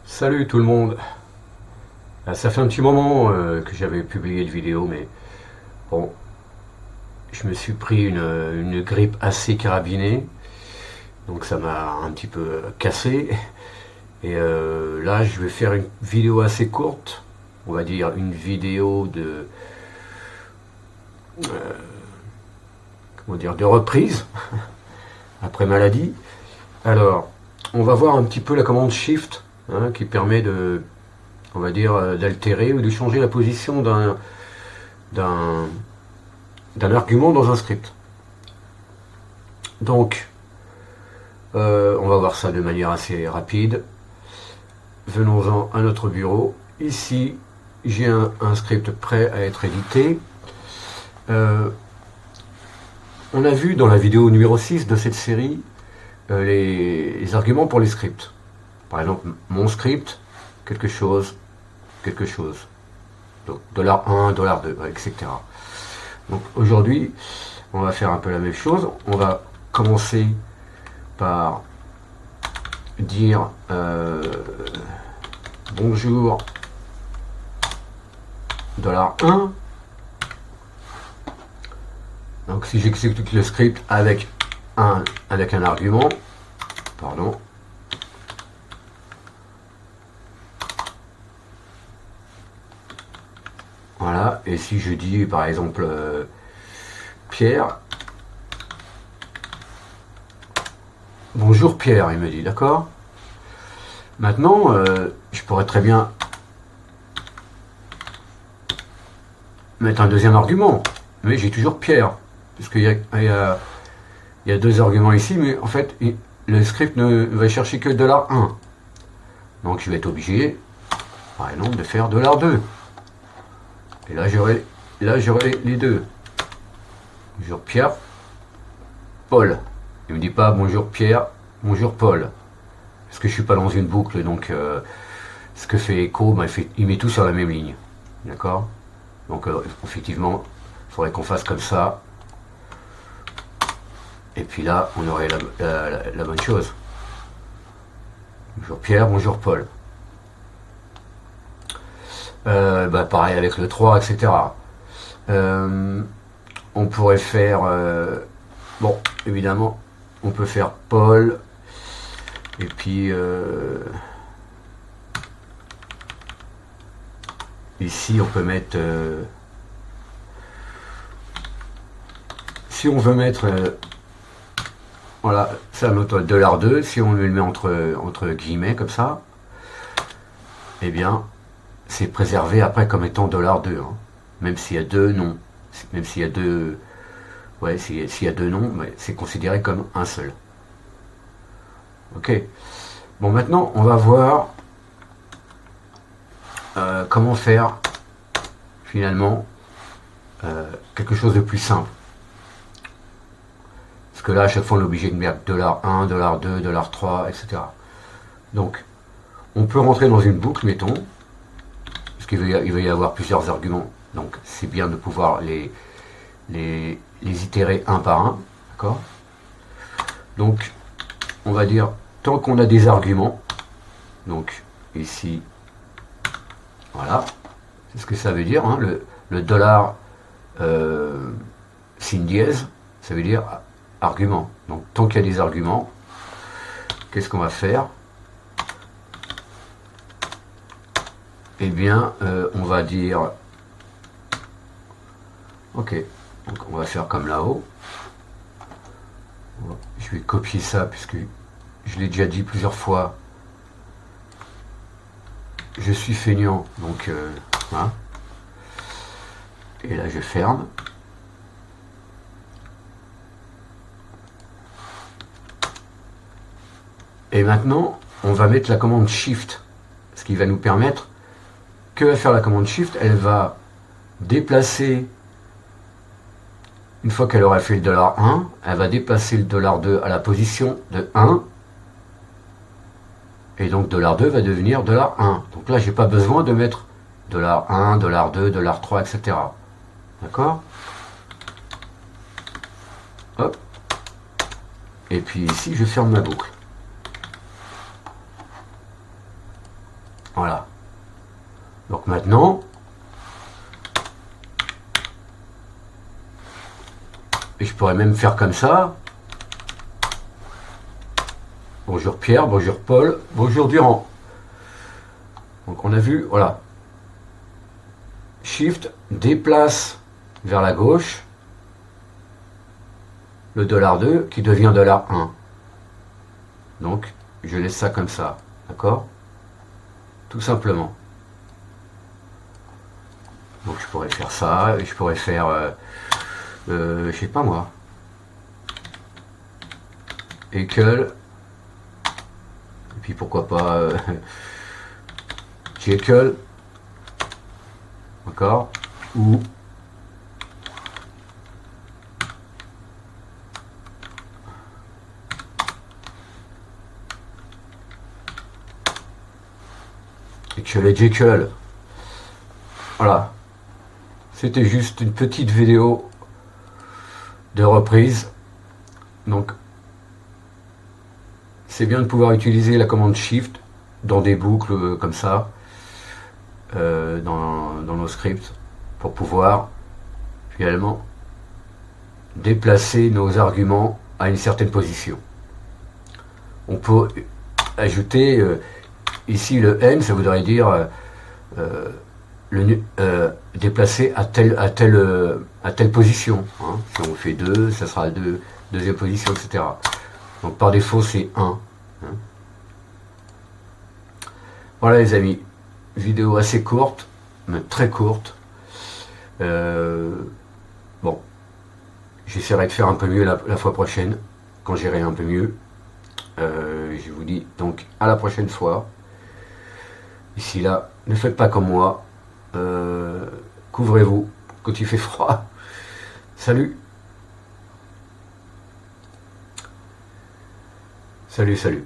Salut tout le monde. Ça fait un petit moment que j'avais publié de vidéo, mais bon, je me suis pris une grippe assez carabinée, donc ça m'a un petit peu cassé. Et là, je vais faire une vidéo assez courte, on va dire une vidéo de, comment dire, de reprise après maladie. Alors, on va voir un petit peu la commande Shift, hein, qui permet de, on va dire, d'altérer ou de changer la position d'un d'un argument dans un script. Donc, on va voir ça de manière assez rapide. Venons-en à notre bureau. Ici, j'ai un script prêt à être édité. Euh, on a vu dans la vidéo numéro 6 de cette série les arguments pour les scripts. Par exemple, mon script, quelque chose, quelque chose. Donc, $1, $2, etc. Donc aujourd'hui, on va faire un peu la même chose. On va commencer par dire bonjour $1. Donc si j'exécute le script avec un argument, pardon, voilà, et si je dis par exemple Pierre, bonjour Pierre, il me dit, d'accord. Maintenant, je pourrais très bien mettre un deuxième argument, mais j'ai toujours Pierre, puisqu'il y a deux arguments ici, mais en fait, le script ne va chercher que $1. Donc je vais être obligé, par exemple, de faire $2. Et là, j'aurai les deux. Bonjour Pierre, Paul. Il me dit pas bonjour Pierre, bonjour Paul. Parce que je suis pas dans une boucle, donc ce que fait Echo, bah, il met tout sur la même ligne. D'accord. Donc effectivement, il faudrait qu'on fasse comme ça. Et puis là, on aurait la bonne chose. Bonjour Pierre, bonjour Paul. Bah, pareil avec le 3, etc. On pourrait faire... bon, évidemment, on peut faire Paul. Et puis... ici, on peut mettre... si on veut mettre... voilà, ça notre $2. Si on le met entre guillemets, comme ça, eh bien, c'est préservé après comme étant $2. Hein. Même s'il y a deux noms. Même s'il y a deux... ouais, s'il y a deux noms, c'est considéré comme un seul. Ok. Bon, maintenant, on va voir comment faire, finalement, quelque chose de plus simple. Parce que là, à chaque fois, on est obligé de mettre $1, $2, $3, etc. Donc, on peut rentrer dans une boucle, mettons, parce qu'il va y avoir plusieurs arguments. Donc, c'est bien de pouvoir les itérer un par un. D'accord. Donc, on va dire, tant qu'on a des arguments, donc ici, voilà, c'est ce que ça veut dire, hein, le dollar signe dièse, ça veut dire argument. Donc, tant qu'il y a des arguments, qu'est-ce qu'on va faire? Eh bien, on va dire, ok, donc on va faire comme là-haut. Je vais copier ça puisque je l'ai déjà dit plusieurs fois. Je suis feignant, donc voilà. Et là, je ferme. Et maintenant, on va mettre la commande Shift, ce qui va nous permettre, que va faire la commande Shift? Elle va déplacer, une fois qu'elle aura fait le $1, elle va déplacer le $2 à la position de 1, et donc $2 va devenir $1. Donc là, j'ai pas besoin de mettre $1, $2, $3, etc. D'accord? Hop. Et puis ici, je ferme ma boucle. Voilà. Donc maintenant, et je pourrais même faire comme ça. Bonjour Pierre, bonjour Paul, bonjour Durand. Donc on a vu, voilà. Shift déplace vers la gauche le $2 qui devient $1. Donc je laisse ça comme ça, d'accord? Tout simplement. Donc je pourrais faire ça, et je pourrais faire, je sais pas moi, Equal, et puis pourquoi pas Jekyll, d'accord, ou Equal et Jekyll. Voilà, c'était juste une petite vidéo de reprise. Donc c'est bien de pouvoir utiliser la commande Shift dans des boucles comme ça, dans nos scripts, pour pouvoir finalement déplacer nos arguments à une certaine position. On peut ajouter ici le N, ça voudrait dire déplacer à telle position. Hein. Si on fait 2, ça sera deuxième position, etc. Donc par défaut c'est 1. Hein. Voilà les amis, vidéo assez courte, mais très courte. Bon, j'essaierai de faire un peu mieux la fois prochaine, quand j'irai un peu mieux. Je vous dis donc à la prochaine fois. Ici là, ne faites pas comme moi. Couvrez-vous quand il fait froid. Salut. Salut, salut.